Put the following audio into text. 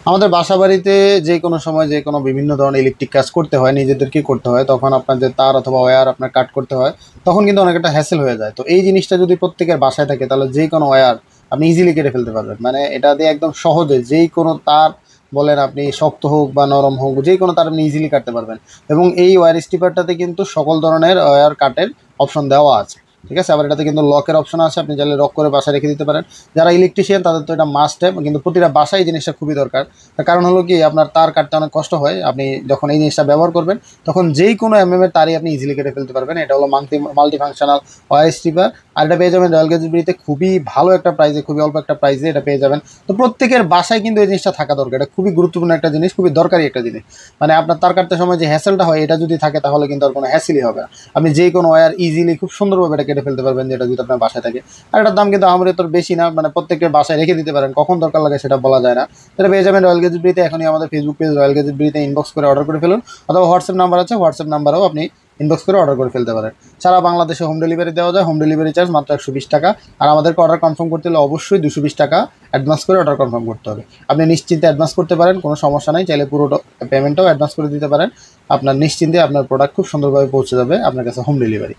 আমাদের বাসাবাড়িতে যে কোনো সময় যে কোনো বিভিন্ন ধরনের ইলেকট্রিক কাজ করতে হয়, নিজেদেরকেই করতে হয়। তখন আপনার যে তার অথবা ওয়্যার আপনার কাট করতে হয়, তখন কিন্তু অনেক একটা হ্যাসেল হয়ে যায়। তো এই জিনিসটা যদি প্রত্যেকের বাসায় থাকে তাহলে যে কোনো ওয়্যার আপনি ইজিলি কেটে ফেলতে পারবেন। মানে এটা দিয়ে একদম সহজে যেই কোনো তার বলেন আপনি শক্ত হোক বা নরম হোক, যে কোনো তার আপনি ইজিলি কাটতে পারবেন। এবং এই ওয়্যার স্টিপারটাতে কিন্তু সকল ধরনের ওয়্যার কাটের অপশন দেওয়া আছে, ঠিক আছে। আবার এটাতে কিন্তু লকের অপশন আছে, আপনি চাইলে লক করে বাসায় রেখে দিতে পারেন। যারা ইলেকট্রিশিয়ান তাদের তো এটা মাস্ট হ্যাভ, কিন্তু প্রতিটা বাসায় এই জিনিসটা খুবই দরকার। তার কারণ হলো কি, আপনার তার কাটতে অনেক কষ্ট হয়। আপনি যখন এই জিনিসটা ব্যবহার করবেন তখন যেই কোনো এর তারই আপনি ইজিলি কেটে ফেলতে পারবেন। এটা হলো মাল্টি ফাংশনাল ওয়্যার স্ট্রিপার। আর এটা পেয়ে যাবেন রয়্যাল গ্যাজেটবিডিতে খুবই ভালো একটা প্রাইসে, খুবই অল্প একটা প্রাইসে এটা পেয়ে যাবেন। তো প্রত্যেকের বাসায় কিন্তু এই জিনিসটা থাকা দরকার। এটা খুবই গুরুত্বপূর্ণ একটা জিনিস, খুবই দরকারি একটা জিনিস। মানে আপনার তার কাটতে সময় যে হ্যাসেলটা হয়, এটা যদি থাকে তাহলে কিন্তু আর কোনো হ্যাসেলই হবে না। আপনি যে কোনো ওয়্যার ইজিলি খুব সুন্দরভাবে এটা কেটে ফেলতে পারবেন, যেটা যদি আপনার বাসায় থাকে। আর এটার দাম কিন্তু আমাদের তোর বেশি না, মানে প্রত্যেকের বাসায় রেখে দিতে পারেন, কখন দরকার লাগে সেটা বলা যায় না। এটা পেয়ে যাবেন রয়্যাল গ্যাজেটবিডিতে। এখনই আমাদের ফেসবুক পেজ রয়্যাল গ্যাজেটবিডিতে ইনবক্স করে অর্ডার করে ফেলুন, অথবা হোয়াটসঅ্যাপ নাম্বার আছে, হোয়াটসঅ্যাপ নাম্বারেও আপনি ইনবক্স করে অর্ডার করে ফেলতে পারেন। সারা বাংলাদেশে হোম ডেলিভারি দেওয়া যায়। হোম ডেলিভারি চার্জ মাত্র 120 টাকা। আর আমাদেরকে অর্ডার কনফার্ম করতে হলে অবশ্যই 220 টাকা অ্যাডভান্স করে অর্ডার কনফার্ম করতে হবে। আপনি নিশ্চিন্তে অ্যাডভান্স করতে পারেন, কোনো সমস্যা নেই। চাইলে পুরো পেমেন্টটাও অ্যাডভান্স করে দিতে পারেন। আপনার নিশ্চিন্তে আপনার প্রোডাক্ট খুব সুন্দরভাবে পৌঁছে যাবে আপনার কাছে হোম ডেলিভারি।